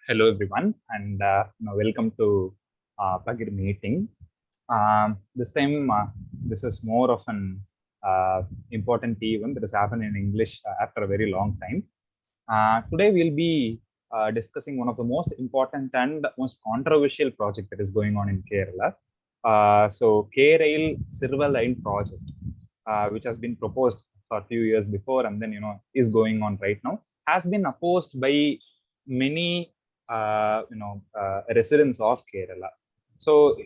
Hello everyone, and welcome to Pagir meeting. This time, this is more of an important event that has happened in English after a very long time. Today, we'll be discussing one of the most important and most controversial project that is going on in Kerala. So, K-Rail Silverline project, which has been proposed for a few years before and then is going on right now, has been opposed by many residents of Kerala. So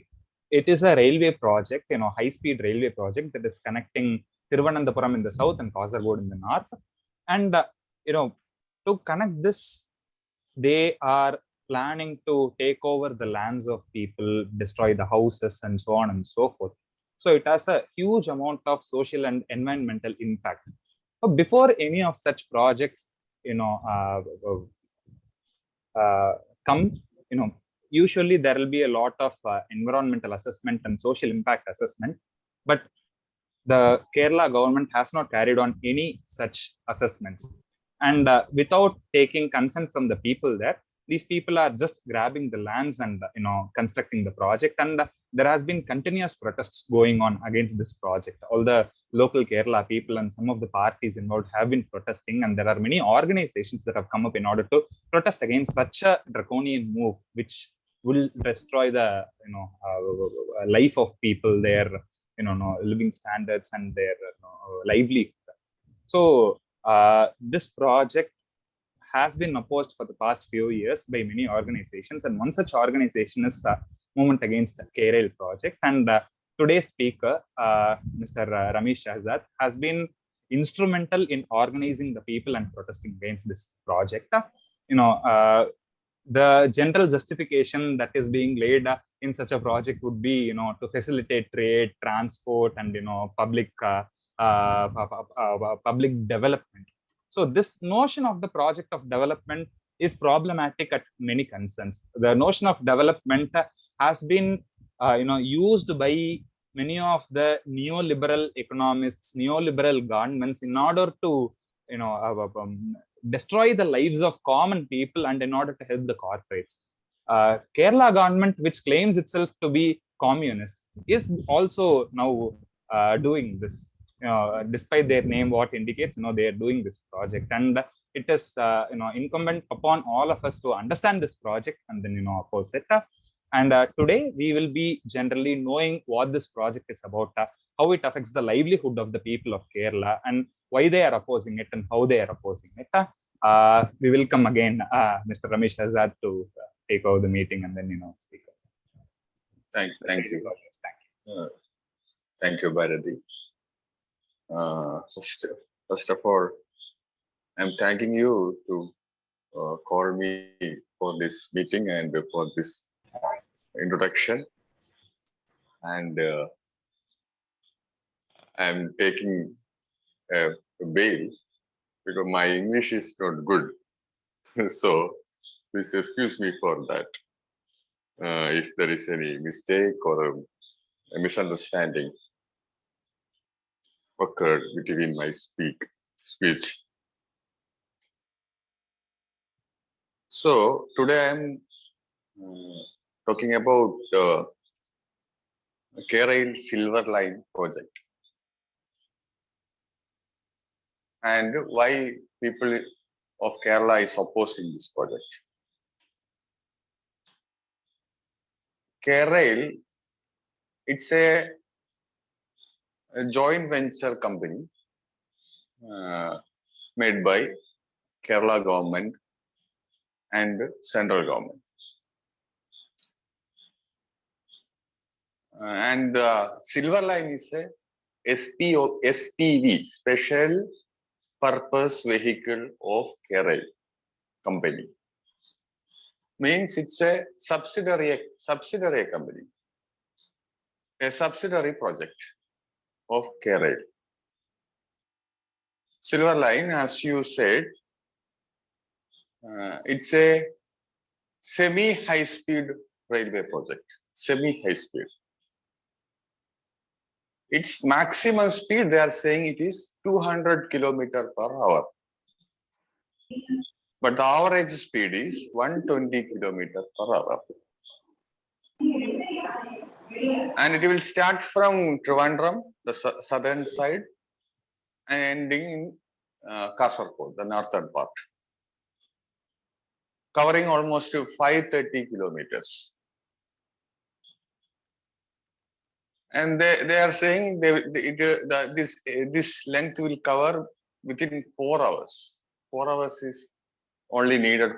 it is a railway project, high-speed railway project that is connecting Thiruvananthapuram in the south and Kasargod in the north. And to connect this, they are planning to take over the lands of people, destroy the houses, and so on and so forth. So it has a huge amount of social and environmental impact. But before any of such projects, come, usually there will be a lot of environmental assessment and social impact assessment, but the Kerala government has not carried on any such assessments. And without taking consent from the people there, these people are just grabbing the lands and constructing the project. And there has been continuous protests going on against this project. All the local Kerala people and some of the parties involved have been protesting, and there are many organizations that have come up in order to protest against such a draconian move, which will destroy the life of people, their living standards and their livelihood. So this project has been opposed for the past few years by many organizations, and one such organization is Movement Against K-Rail Project. And today's speaker, Mr. Rameez Shahazad, has been instrumental in organizing the people and protesting against this project. The general justification that is being laid in such a project would be, to facilitate trade, transport, and public public development. So this notion of the project of development is problematic at many concerns. The notion of development has been, used by many of the neoliberal economists, neoliberal governments, in order to, destroy the lives of common people and in order to help the corporates. Kerala government, which claims itself to be communist, is also now doing this. Despite their name, what indicates, they are doing this project, and it is, incumbent upon all of us to understand this project and then, oppose it. And today we will be generally knowing what this project is about, how it affects the livelihood of the people of Kerala, and why they are opposing it and how they are opposing it. We will come again, Mr. Rameez Shahazad, to take over the meeting and then, speak. Thank you. Thank you, Bharati. First of all, I'm thanking you to call me for this meeting and for this introduction. And I'm taking a bail because my English is not good. So please excuse me for that. If there is any mistake or a misunderstanding occurred between my speech. So today I'm talking about the K-Rail Silverline project and why people of Kerala is opposing this project. K-Rail, it's a joint venture company made by Kerala government and central government. And Silverline is a SPV, Special Purpose Vehicle of K-Rail company. Means it's a subsidiary company, a subsidiary project of K-Rail. Silverline, as you said, it's a semi-high-speed railway project, semi-high-speed. Its maximum speed, they are saying it is 200 km/h. but the average speed is 120 kilometers per hour. And it will start from Trivandrum, the southern side, and ending in Kasargod, the northern part, covering almost 530 kilometers. And they are saying this length will cover within 4 hours. 4 hours is only needed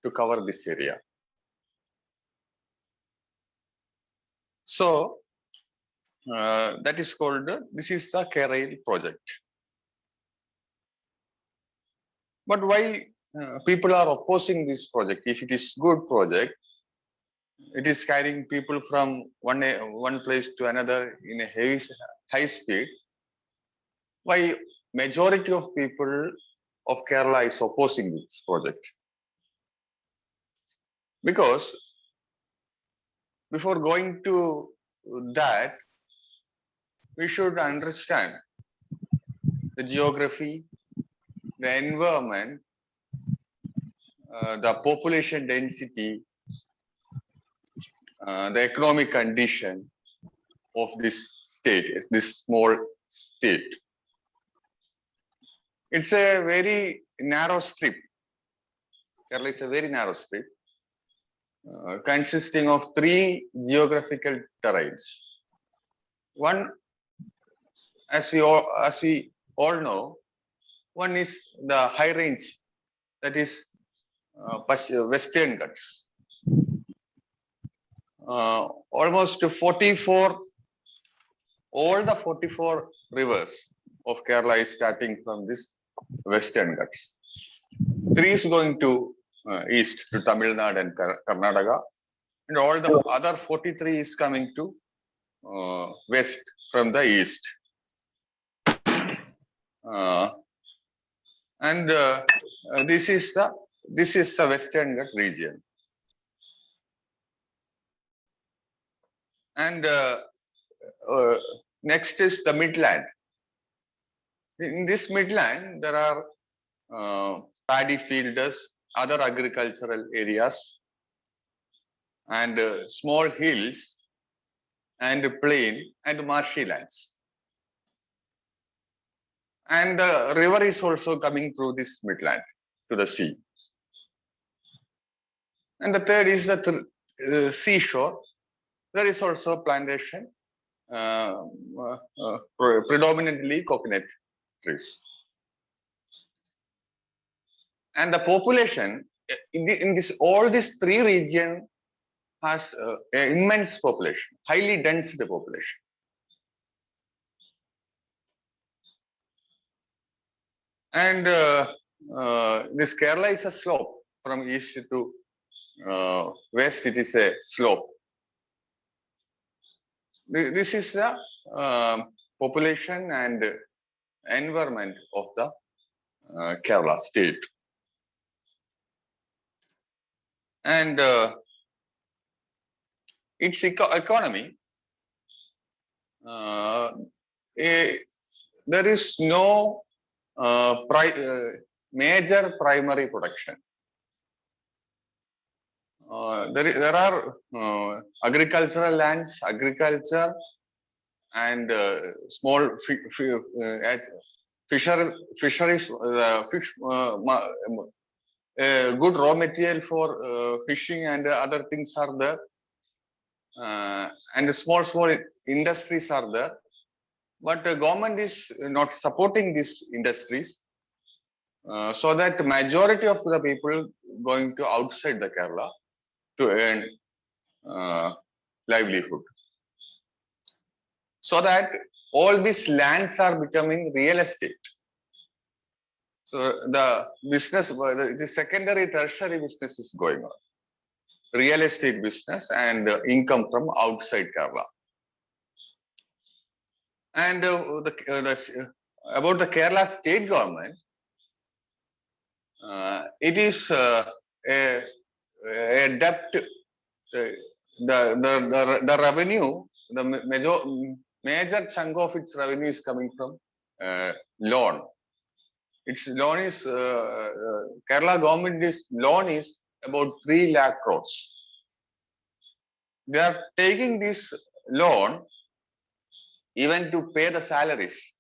to cover this area. So that is called, this is the K-Rail project. But why people are opposing this project? If it is good project, it is carrying people from one place to another in a high speed. Why majority of people of Kerala is opposing this project? Because before going to that, we should understand the geography, the environment, the population density, the economic condition of this state, this small state. It's a very narrow strip. Kerala is a very narrow strip, consisting of 3 geographical terrains. One, as we all know, one is the high range, that is Western Ghats. Almost 44, all the 44 rivers of Kerala is starting from this Western Ghats. 3 is going to east to Tamil Nadu and Karnataka, and all the other 43 is coming to west from the east. This is the Western Ghat region. And next is the Midland. In this Midland, there are paddy fields, other agricultural areas, and small hills, and plain and marshy lands. And the river is also coming through this Midland to the sea. And the third is the seashore. There is also plantation, predominantly coconut trees. And the population in all these 3 regions has immense population, highly dense population. And this Kerala is a slope from east to west. It is a slope. This is the population and environment of the Kerala state. And its economy, there is no major primary production. There are agricultural lands, agriculture, and small fisheries, good raw material for fishing and other things are there. And small industries are there. But the government is not supporting these industries, so that the majority of the people going to outside the Kerala to earn livelihood. So that all these lands are becoming real estate. So the business, the secondary, tertiary business is going on. Real estate business and income from outside Kerala. And about the Kerala state government, it is a debt. The revenue, the major chunk of its revenue is coming from loan. its loan is Kerala government loan is about 3 lakh crores. They are taking this loan even to pay the salaries.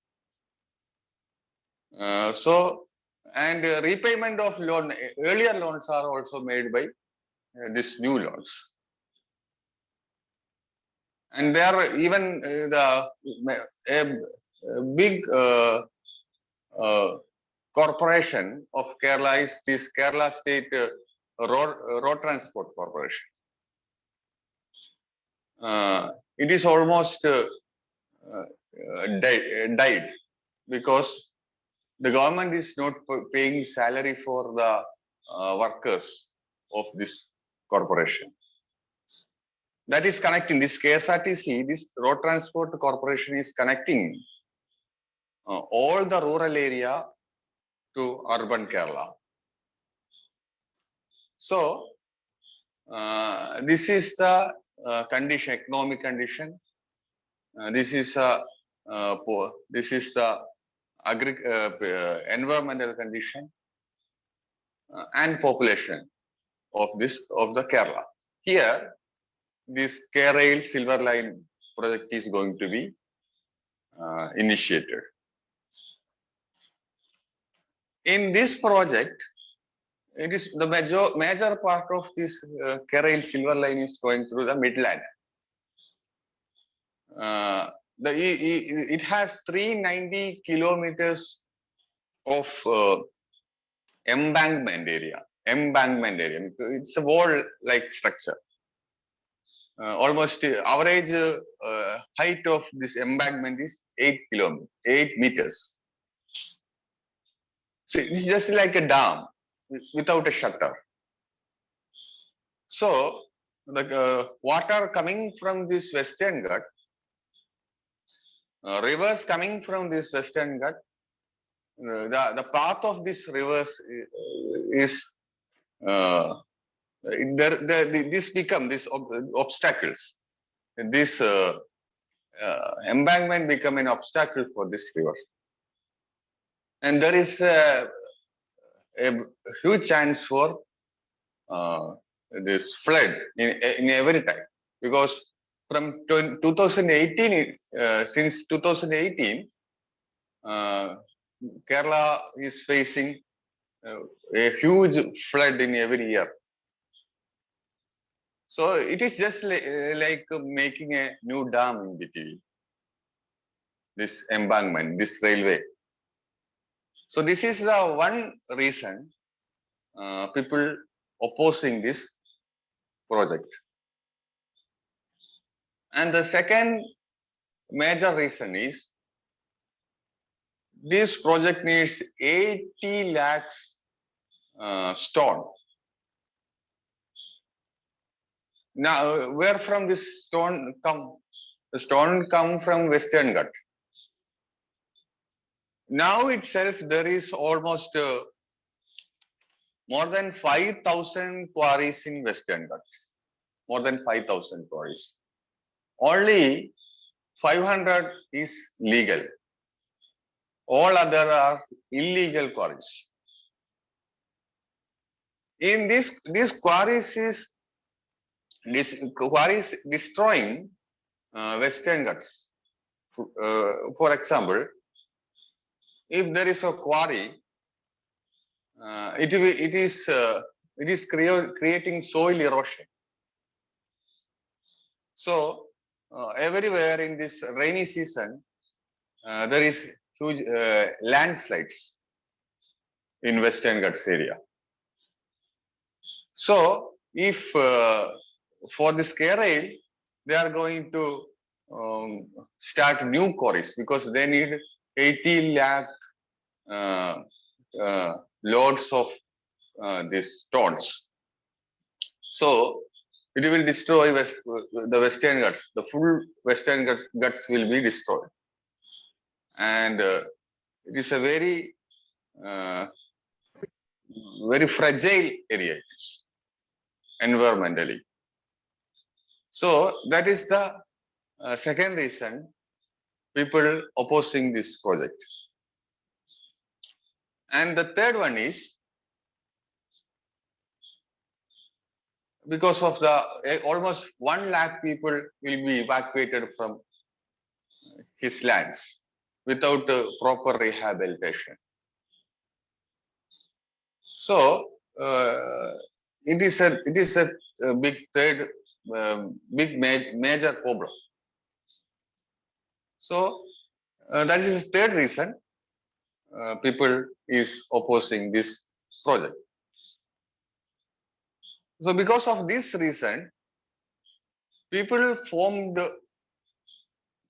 And repayment of loan, earlier loans are also made by these new loans. And there are even a big corporation of Kerala is this Kerala State Road Transport Corporation. It is almost died because the government is not paying salary for the workers of this corporation. That is connecting this KSRTC, this Road Transport Corporation is connecting all the rural area to urban Kerala. So, this is the condition, economic condition. This is the environmental condition and population of the Kerala. Here, this K-Rail Silverline project is going to be initiated. In this project, it is the major part of this K-Rail Silverline is going through the Midland. It has 390 kilometers of embankment area. It's a wall-like structure. Almost average height of this embankment is 8 meters. So it's just like a dam without a shutter. So the water coming from this Western Ghat, rivers coming from this Western Ghat, the path of this rivers is these obstacles. This embankment become an obstacle for this river, and there is a huge chance for this flood in every time, because from 2018, since 2018, Kerala is facing a huge flood in every year. So it is just like making a new dam in between this embankment, this railway. So this is the one reason people opposing this project. And the second major reason is this project needs 80 lakhs stone. Now, where from this stone come? The stone come from Western Ghat. Now itself, there is almost more than 5,000 quarries in Western Ghat. More than 5,000 quarries. Only 500 is legal. All other are illegal quarries. In these quarries destroying Western Ghats. For example, if there is a quarry, it is creating soil erosion. So everywhere in this rainy season, there is huge landslides in Western Ghats area. So if for this K-Rail, they are going to start new quarries because they need 80 lakh loads of these stones. So it will destroy the Western Ghats. The full Western Ghats will be destroyed. And it is a very fragile area environmentally. So that is the second reason people opposing this project. And the third one is because of the almost 1 lakh people will be evacuated from his lands without proper rehabilitation. So it is a big third major problem. So that is the third reason people is opposing this project. So because of this reason, people formed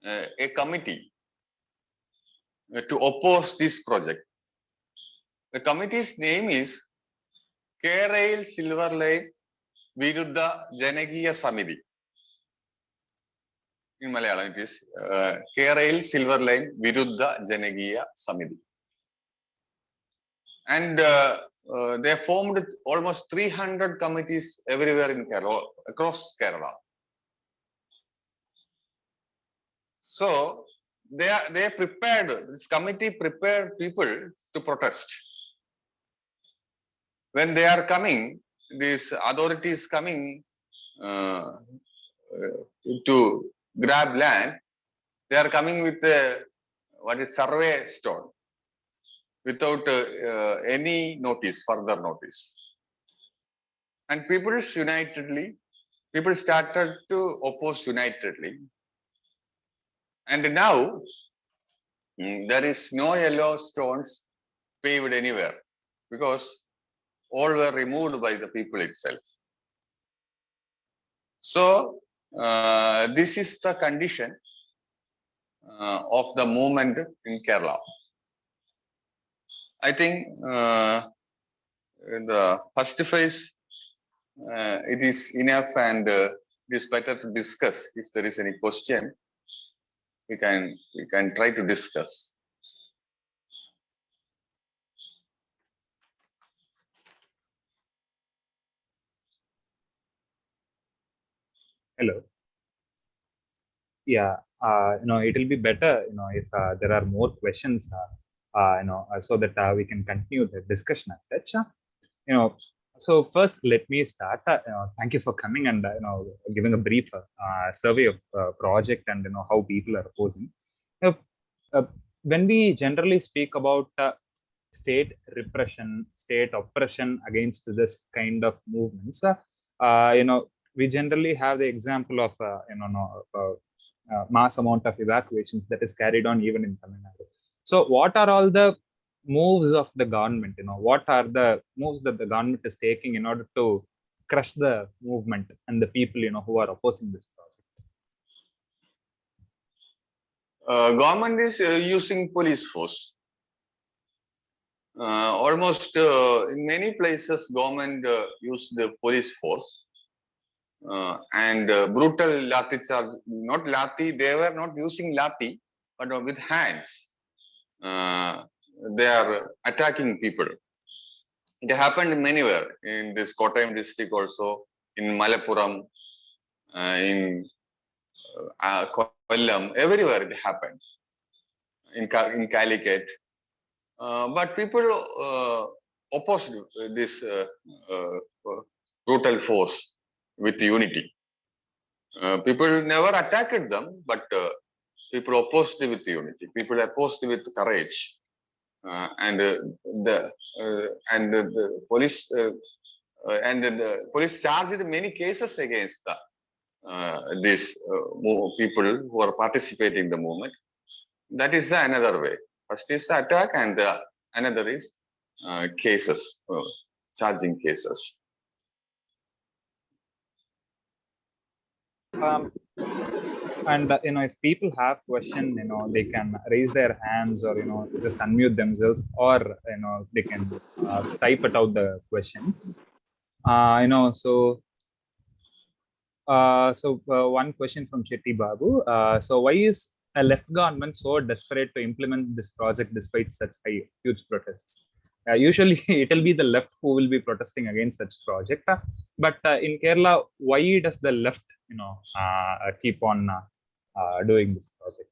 a committee to oppose this project. The committee's name is Kerala Silverline Viruddha Janakiya Samiti. In Malayalam, it is Kerala Silverline Viruddha Janakiya Samiti. And they formed almost 300 committees everywhere in Kerala, across Kerala. So they prepared, this committee prepared people to protest. When they are coming, these authorities coming to grab land, they are coming with a survey stone without any notice, further notice. And people started to oppose unitedly. And now there is no yellow stones paved anywhere because all were removed by the people itself. So this is the condition of the movement in Kerala. I think the first phase it is enough, and it is better to discuss. If there is any question, we can try to discuss. Hello. Yeah, it will be better, if there are more questions, so that we can continue the discussion as such. So first, let me start. Thank you for coming and giving a brief survey of project and how people are opposing. When we generally speak about state repression, state oppression against this kind of movements, we generally have the example of mass amount of evacuations that is carried on even in Tamil Nadu. So, what are all the moves of the government? What are the moves that the government is taking in order to crush the movement and the people who are opposing this project? Government is using police force. Almost in many places, government use the police force and brutal lathi charge. Not lathi, they were not using lathi, but with hands. They are attacking people. It happened anywhere in this Kottayam district, also in Malappuram, in Kollam, everywhere it happened. In Calicut. But people opposed this brutal force with unity. People never attacked them, but people opposed with unity. People opposed with courage, and the police the police charged many cases against these people who are participating in the movement. That is another way. First is attack, and another is cases, charging cases. And if people have question, they can raise their hands or just unmute themselves, or they can type it out the questions. So one question from Shetty Babu. So why is a left government so desperate to implement this project despite such huge protests? Usually it will be the left who will be protesting against such project. But in Kerala, why does the left, keep on doing this project?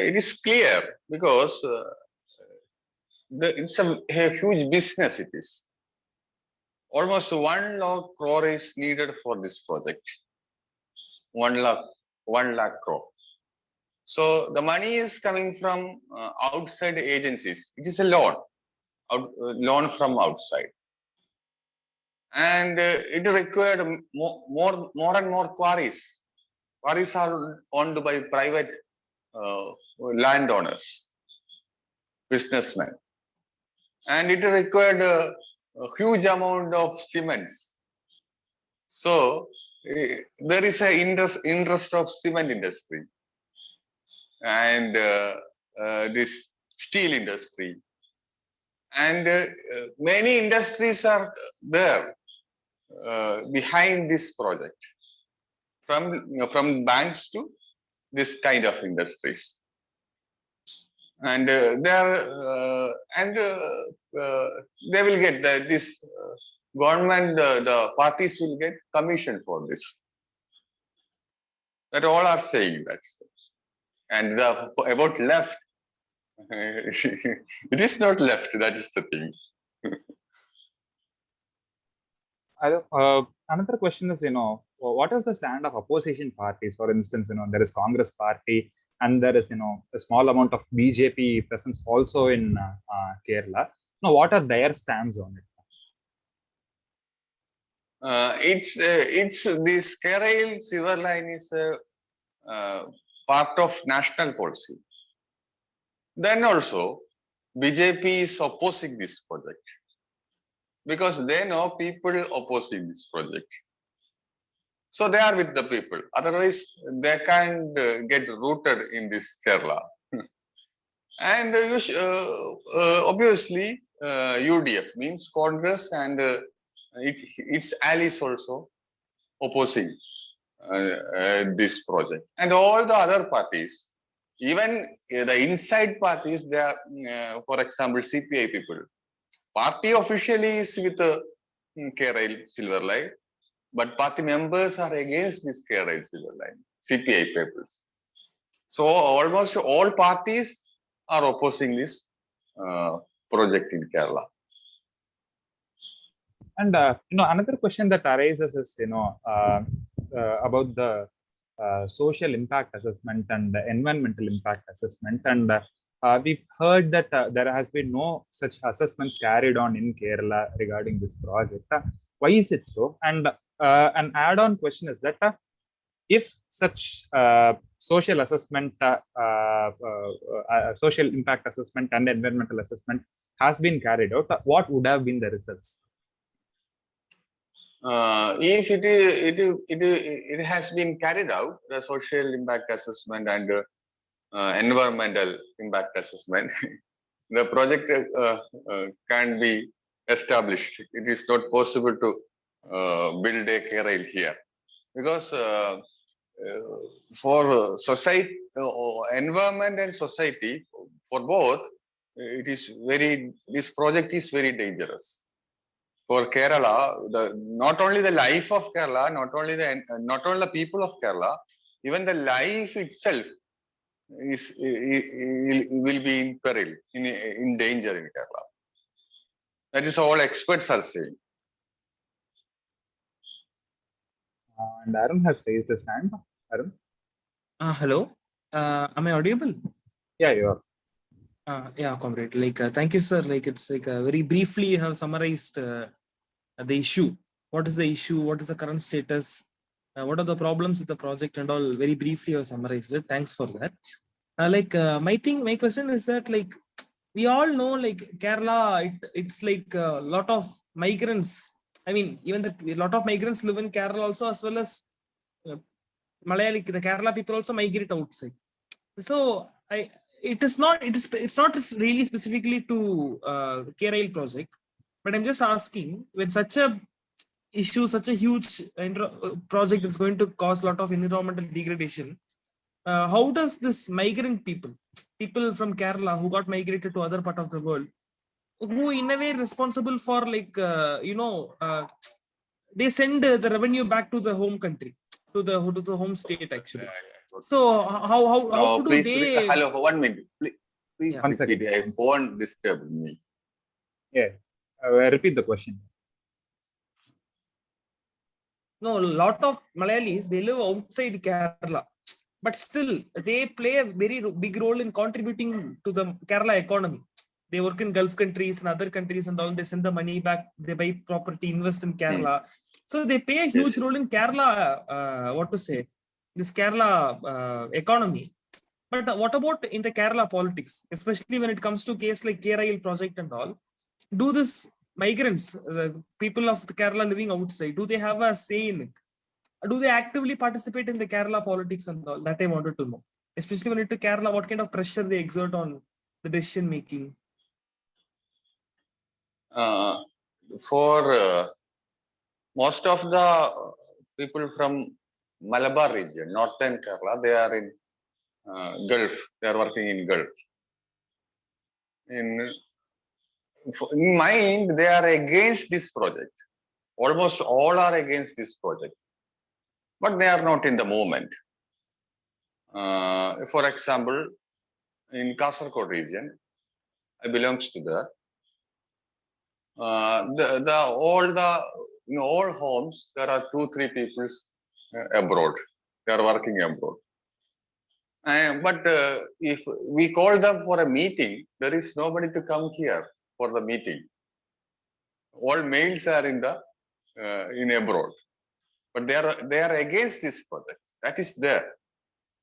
It is clear because it's a huge business. It is almost 1 lakh crore is needed for this project. 1 lakh crore. So the money is coming from outside agencies. It is a loan, loan from outside, and it required more and more quarries. Quarries are owned by private landowners, businessmen, and it required a huge amount of cements. So there is a interest of cement industry and this steel industry, and many industries are there behind this project, from banks to this kind of industries, and they will get this government, the parties will get commission for this. That all are saying that. And about left, it is not left. That is the thing. Another question is, what is the stand of opposition parties? For instance, there is Congress party, and there is, a small amount of BJP presence also in Kerala. Now, what are their stands on it? It's this Kerala Silverline is part of national policy. Then also, BJP is opposing this project because they know people opposing this project. So they are with the people. Otherwise, they can't get rooted in this Kerala. And obviously, UDF means Congress, and its allies also opposing this project. And all the other parties, even the inside parties, they are, for example, CPI people. Party officially is with Kerala Silverline, but party members are against this Kerala Silverline, CPI peoples. So almost all parties are opposing this project in Kerala. And another question that arises is, about the social impact assessment and the environmental impact assessment. And we've heard that there has been no such assessments carried on in Kerala regarding this project. Why is it so? And an add-on question is that if such social assessment, social impact assessment and environmental assessment has been carried out, what would have been the results? If it has been carried out, the social impact assessment and environmental impact assessment, the project can be established. It is not possible to build a Kerala here because for society, environment and society, for both, this project is very dangerous. For Kerala, not only the life of Kerala, not only the people of Kerala, even the life itself will be in peril, in danger in Kerala. That is all experts are saying. And Arun has raised his hand. Arun? Hello. Am I audible? Yeah, you are. Yeah, comrade. Thank you, sir. It's very briefly you have summarized the issue. What is the issue? What is the current status? What are the problems with the project and all? Very briefly you have summarized it. Thanks for that. My question is that we all know Kerala, it's a lot of migrants. I mean, even a lot of migrants live in Kerala also, as well as Malayali, the Kerala people also migrate outside. So it's not really specifically to Kerala project, but I'm just asking, when such a issue, such a huge project that's going to cause a lot of environmental degradation, how does this migrant people from Kerala who got migrated to other part of the world, who in a way responsible for they send the revenue back to the home country, to the home state actually. So how do they? Hello, 1 minute. Please Yeah. One repeat. second. I won't disturb me. Yeah. Repeat the question. No, a lot of Malayalis, they live outside Kerala, but still they play a very big role in contributing to the Kerala economy. They work in Gulf countries and other countries and all. They send the money back. They buy property, invest in Kerala. So they play a huge Yes, role in Kerala. What to say? This Kerala economy. But what about in the Kerala politics, especially when it comes to case like KRIL project and all? Do this migrants, the people of the Kerala living outside, do they have a say in it? Do they actively participate in the Kerala politics and all? That I wanted to know. Especially when it to Kerala, what kind of pressure they exert on the decision making? For most of the people from Malabar region, northern Kerala, they are in Gulf. They are working in Gulf. In mind, they are against this project. Almost all are against this project, but they are not in the movement. For example, in Kasargod region, I belongs to there. All homes, there are 2-3 people abroad. They are working abroad. But if we call them for a meeting, there is nobody to come here for the meeting. All males are in abroad, but they are against this project. That is there.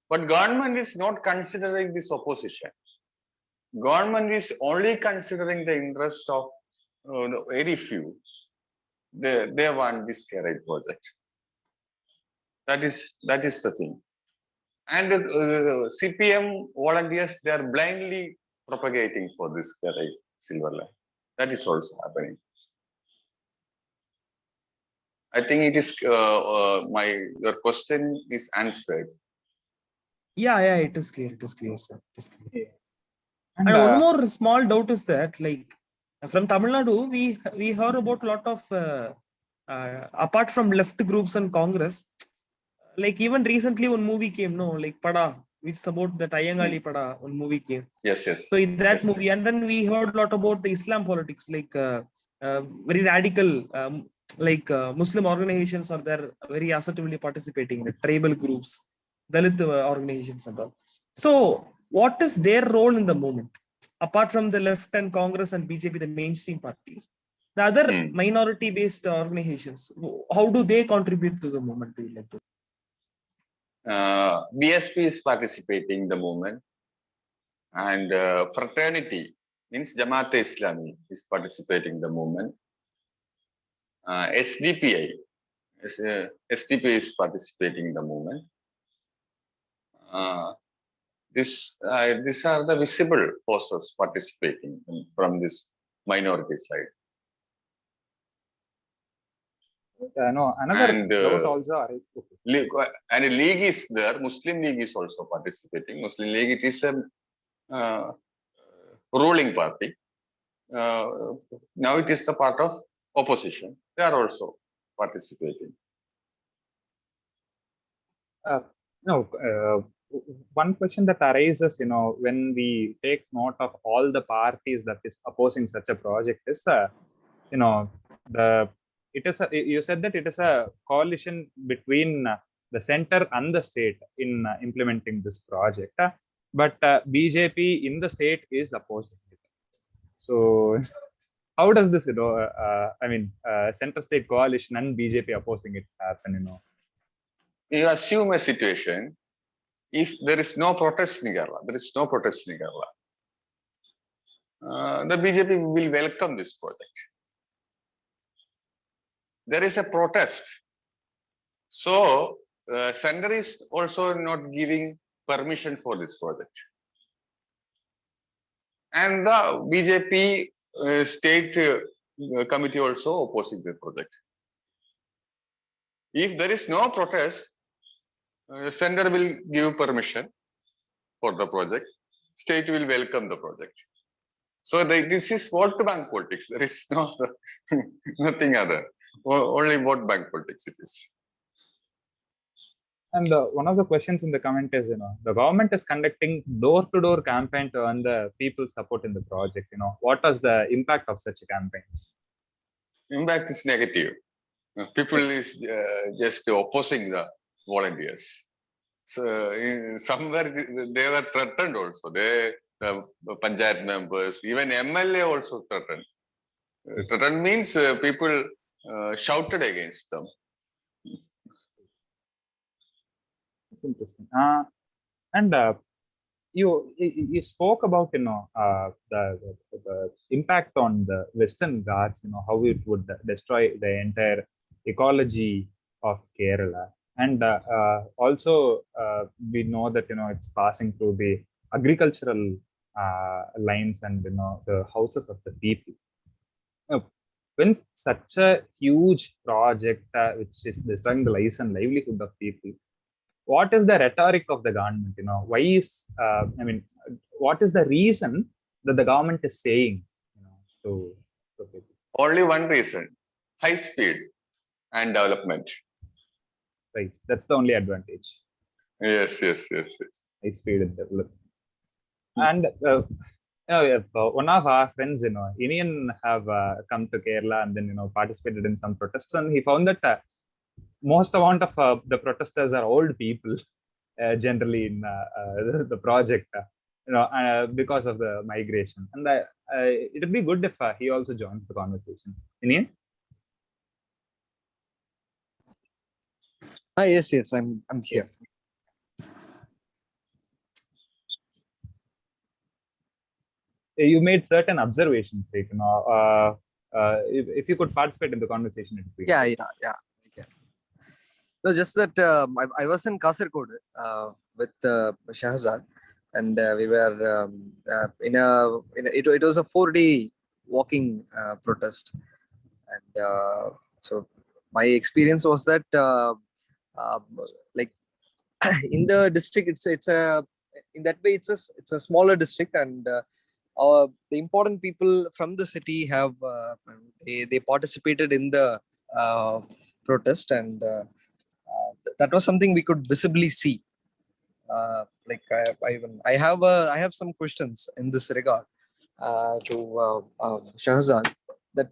But government is not considering this opposition. Government is only considering the interest of very few. They want this carriage project. That is the thing. And CPM volunteers, they are blindly propagating for this carriage Silverline. That is also happening. I think it is your question is answered. Yeah, it is clear. It is clear, sir. It is clear. Yeah. And And one more small doubt is that, like, from Tamil Nadu, we heard about a lot of apart from left groups and Congress, like even recently one movie came, no, like Pada, which is about the Tayangali Pada, one movie came. Yes. So in that movie, and then we heard a lot about the Islam politics, like very radical, Muslim organizations are there very assertively participating, the tribal groups, Dalit organizations and all. So what is their role in the movement? Apart from the left and Congress and BJP, the mainstream parties, the other minority-based organizations, how do they contribute to the movement? Do you like to? BSP is participating in the movement, and fraternity means Jamaat Islami is participating in the movement. SDPI is participating in the movement. These are the visible forces participating from this minority side. no, another And doubt also arises. And a league is there. Muslim League is also participating. Muslim League, it is a ruling party. Now it is the part of opposition. They are also participating. One question that arises, when we take note of all the parties that is opposing such a project is, you said that it is a coalition between the center and the state in implementing this project, but BJP in the state is opposing it. So how does this, center state coalition and BJP opposing it happen? You assume a situation. If there is no protest in Kerala, the BJP will welcome this project. There is a protest. So, center is also not giving permission for this project. And the BJP state committee also opposing the project. If there is no protest, center will give permission for the project. State will welcome the project. So this is vote bank politics. There is nothing other. Only vote bank politics it is. And one of the questions in the comment is, the government is conducting door-to-door campaign to earn the people's support in the project. What was the impact of such a campaign? Impact is negative. People is just opposing the volunteers. So somewhere they were threatened also. The panchayat members, even MLA also threatened. Threatened means people shouted against them. It's interesting. And you spoke about the impact on the Western Ghats, how it would destroy the entire ecology of Kerala, and also we know that it's passing through the agricultural lines and the houses of the people. When such a huge project which is destroying the lives and livelihood of people, what is the rhetoric of the government? Why is what is the reason that the government is saying to people? Only one reason: high speed and development. Right, that's the only advantage. Yes. High speed and development. And one of our friends, Indian, have come to Kerala and then participated in some protests, and he found that most amount of the protesters are old people generally in the project, because of the migration. And it would be good if he also joins the conversation. Inian? Yes, I'm here. You made certain observations, right? If you could participate in the conversation, it would be. Yeah. No, just that I was in Kasargod with Shahazad, and we were it was a 4-day walking protest, and so my experience was that like in the district, it's a in that way it's a smaller district, and the important people from the city have they participated in the protest, and that was something we could visibly see. Like I have some questions in this regard to Shahzad, that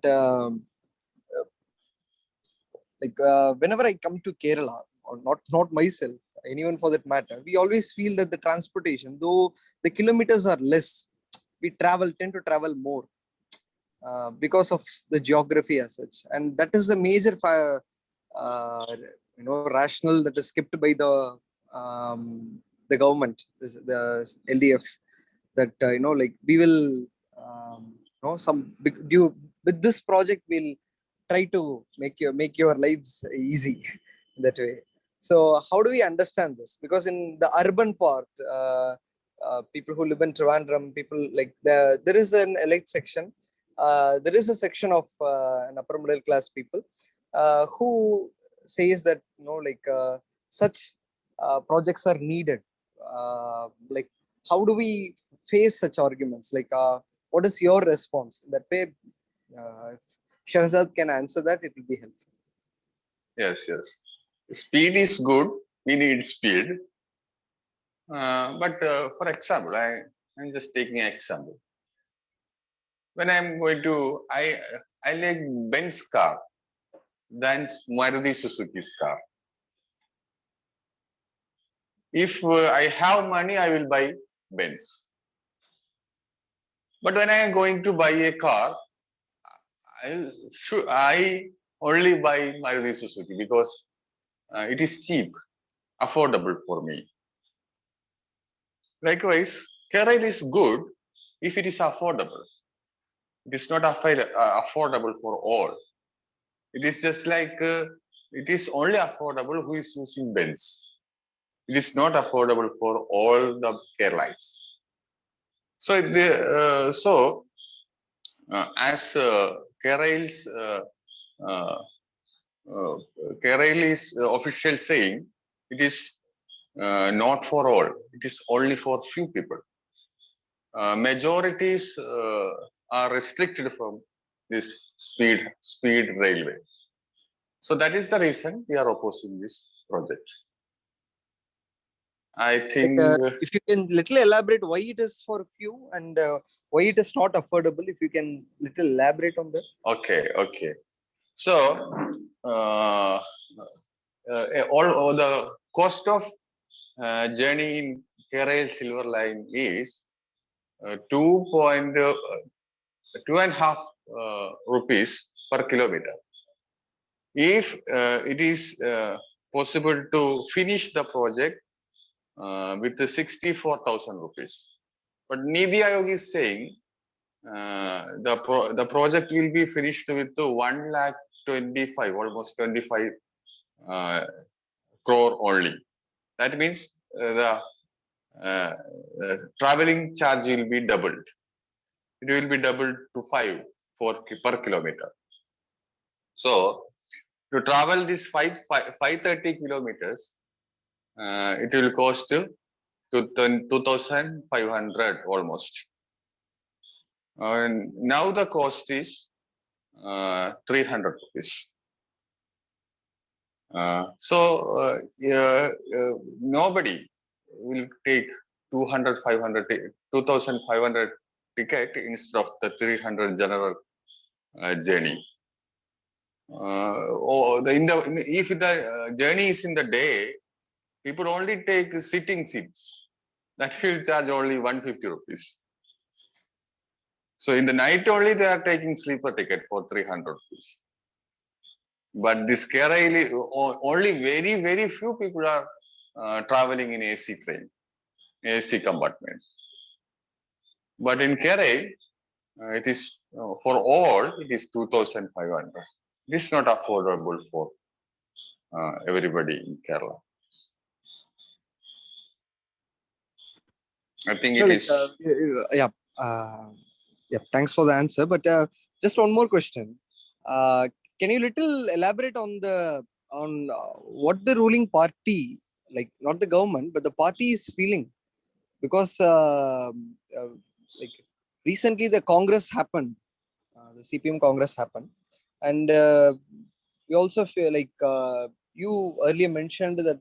whenever I come to Kerala, or not myself, anyone for that matter, we always feel that the transportation, though the kilometers are less, we tend to travel more because of the geography as such, and that is the major rationale that is kept by the government, the LDF, that we will with this project we'll try to make your lives easy that way. So how do we understand this? Because in the urban part, people who live in Trivandrum, people like there is an elite section. There is a section of an upper middle class people who says that such projects are needed. Like, how do we face such arguments? Like, what is your response? That way, if Shahzad can answer that, it will be helpful. Yes. Speed is good. We need speed. But for example, I'm just taking an example. When I'm going to, I like Benz car than Maruti Suzuki's car. If I have money, I will buy Benz. But when I am going to buy a car, I only buy Maruti Suzuki because it is cheap, affordable for me. Likewise, Kerala is good if it is affordable. It is not affordable for all. It is just like it is only affordable who is using Benz. It is not affordable for all the Keralites. So as Kerala's official saying, it is not for all. It is only for few people. Majorities are restricted from this speed railway. So that is the reason we are opposing this project. I think If you can little elaborate why it is for few and why it is not affordable, if you can little elaborate on that. okay. So all the cost of journey in Kerala Silverline is 2.5 rupees per kilometer. If it is possible to finish the project with the 64,000 rupees, but Nidhi Aayog is saying the project will be finished with 1,25,000, almost 25 crore only. That means the traveling charge will be doubled. It will be doubled to 5 per kilometer. So to travel this 530 kilometers, it will cost 2,500 almost. And now the cost is 300 rupees. Nobody will take 2,500 ticket instead of the 300 general journey. If the journey is in the day, people only take sitting seats. That will charge only 150 rupees. So in the night only they are taking sleeper ticket for 300 rupees. But this Kerala, only very few people are traveling in AC train, AC compartment. But in Kerala, it is for all, it is 2,500. It is not affordable for everybody in Kerala. I think it is. Yeah. Thanks for the answer. But just one more question. Can you little elaborate on what the ruling party, like not the government, but the party is feeling? Because like recently the Congress happened, the CPM Congress happened, and we also feel like you earlier mentioned that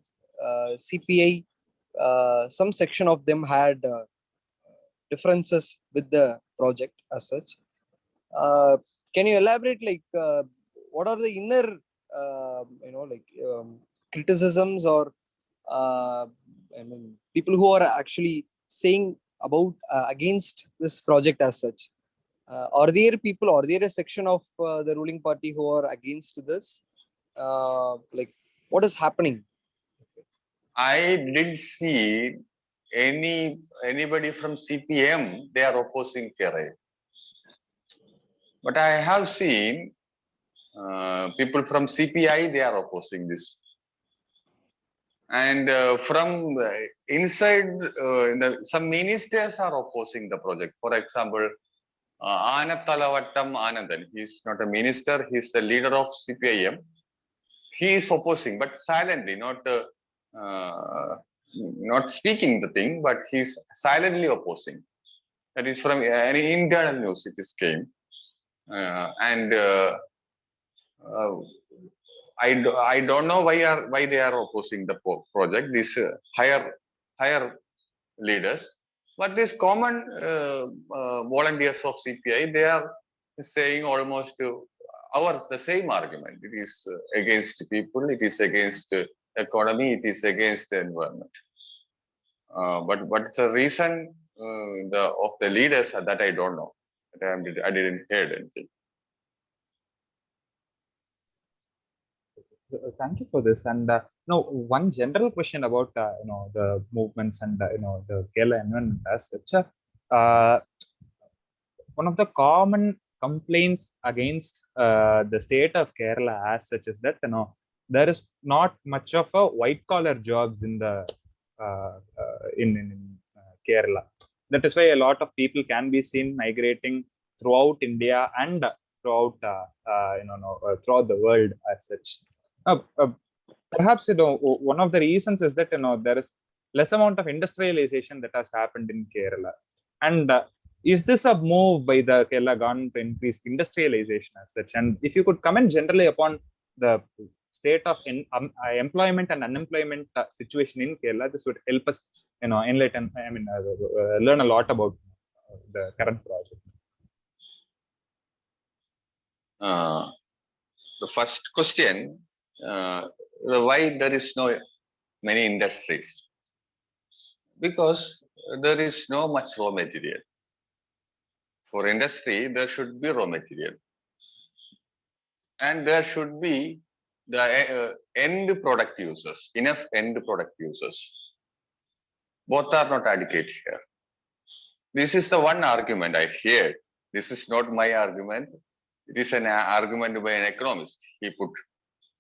CPI, some section of them had differences with the project as such. Can you elaborate, like what are the inner criticisms or people who are actually saying about against this project as such? Are there a section of the ruling party who are against this? Like what is happening? I didn't see anybody from CPM, they are opposing Kerala. But I have seen people from CPI, they are opposing this. And from inside, some ministers are opposing the project. For example, Anatalavattam Anandan, he is not a minister, he is the leader of CPIM. He is opposing, but silently, not speaking the thing, but he is silently opposing. That is from any internal news it is came. I don't know why they are opposing the project. These higher leaders, but these common volunteers of CPI, they are saying almost the same argument. It is against people. It is against economy. It is against the environment. But what's the reason of the leaders that I don't know. I didn't hear anything. Thank you for this. And one general question about the movements and the Kerala environment as such. One of the common complaints against the state of Kerala as such is that there is not much of a white collar jobs in the in Kerala. That is why a lot of people can be seen migrating throughout India and throughout throughout the world as such. Perhaps one of the reasons is that there is less amount of industrialization that has happened in Kerala, and is this a move by the Kerala government to increase industrialization as such? And if you could comment generally upon the state of employment and unemployment situation in Kerala, this would help us, enlighten. Learn a lot about the current project. The first question, why there is no many industries? Because there is no much raw material. For industry, there should be raw material. And there should be the end product users, enough end product users. Both are not adequate here. This is the one argument I heard. This is not my argument. It is an argument by an economist he put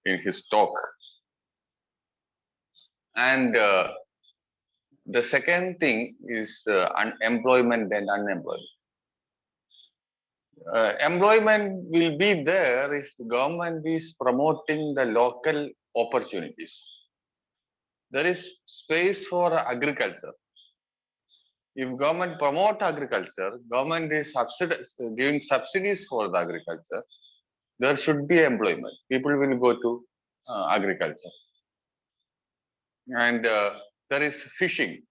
in his talk. And the second thing is unemployment and unemployment. Employment will be there if the government is promoting the local opportunities. There is space for agriculture. If government promote agriculture, government is giving subsidies for the agriculture, there should be employment. People will go to agriculture. And there is fishing.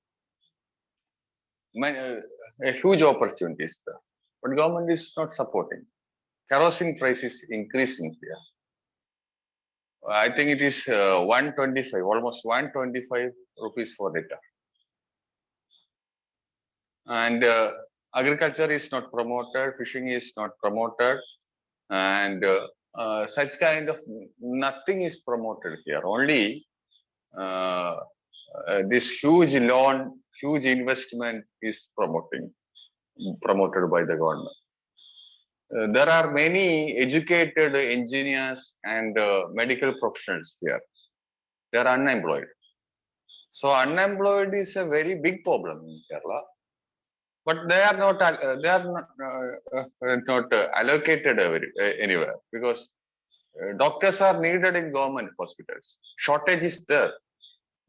A huge opportunity is there. But government is not supporting. Kerosene price is increasing here. I think it is 125, almost 125 rupees for liter. And agriculture is not promoted, fishing is not promoted, and such kind of nothing is promoted here. Only this huge loan, huge investment is promoted by the government. There are many educated engineers and medical professionals here. They are unemployed. So unemployed is a very big problem in Kerala. But they are not allocated anywhere, because doctors are needed in government hospitals. Shortage is there,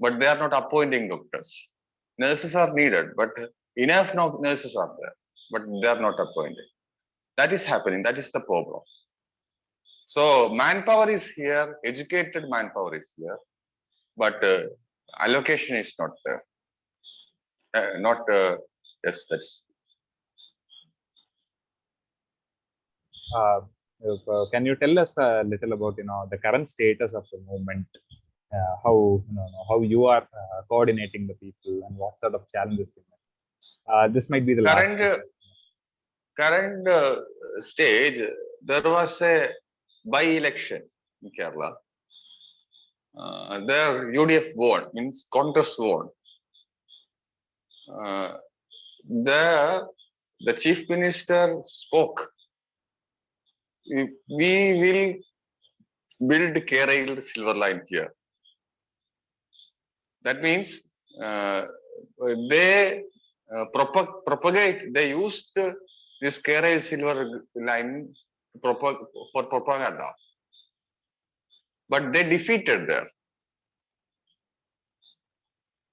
but they are not appointing doctors. Nurses are needed, but enough nurses are there, but they are not appointed. That is happening. That is the problem. So manpower is here, educated manpower is here, but allocation is not there. Yes, that's. Can you tell us a little about the current status of the movement? How you are coordinating the people and what sort of challenges you have? This might be the current stage. There was a by-election in Kerala. There UDF won, means Congress won. There the chief minister spoke. We will build K-Rail Silverline here. That means they propagate. They used this K-Rail Silverline for propaganda, but they defeated there.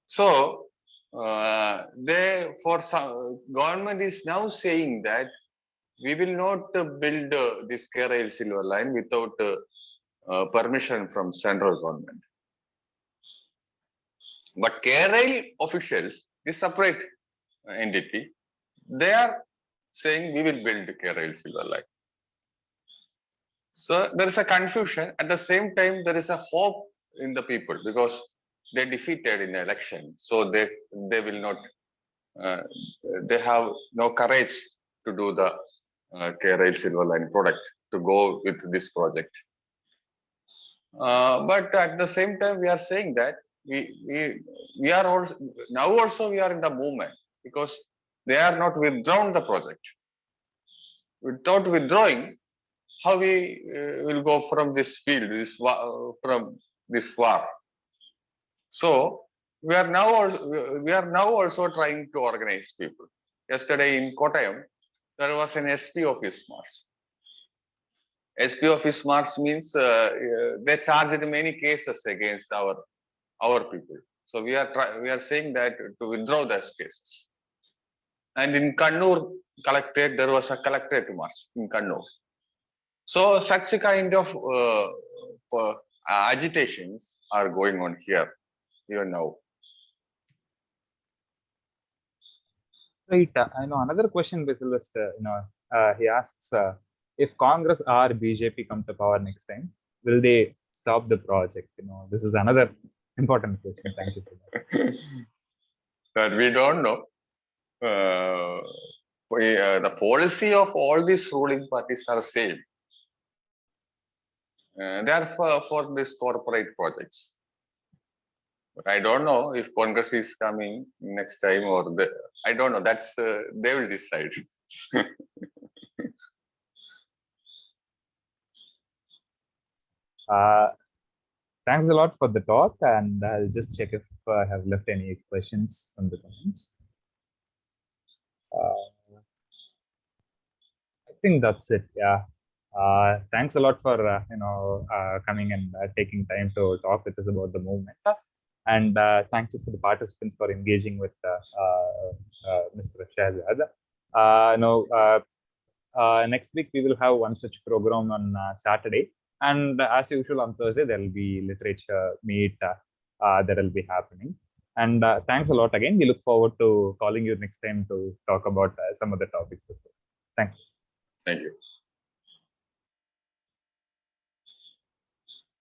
So government is now saying that we will not build this K-Rail Silverline without permission from central government. But K-Rail officials, this separate entity, they are saying we will build K-Rail Silverline. So there is a confusion. At the same time, there is a hope in the people because they defeated in the election. So they will not, they have no courage to do the K-Rail Silverline product, to go with this project. But at the same time, we are saying that we are also, now also we are in the movement because they are not withdrawn the project. Without withdrawing, how we will go from this field, from this war? So we are now also trying to organize people. Yesterday in Kottayam, there was an SP office march. SP office march means they charged many cases against our people. So we are saying that to withdraw those cases. And in Kannur collectorate, there was a collectorate march in Kannur. So such a kind of agitations are going on here, even now. Right. I know another question, Basilist, he asks if Congress or BJP come to power next time, will they stop the project? This is another important question. Thank you for that. That we don't know. The policy of all these ruling parties are same. They are for these corporate projects. But I don't know if Congress is coming next time or I don't know. That's they will decide. Thanks a lot for the talk, and I'll just check if I have left any questions from the comments. I think that's it. Yeah. Thanks a lot for coming and taking time to talk with us about the movement. And thank you for the participants for engaging with Mr. Shahazad. Next week we will have one such program on Saturday, and as usual on Thursday there will be literature meet that will be happening. And thanks a lot again. We look forward to calling you next time to talk about some other topics as well. Thank you. Thank you.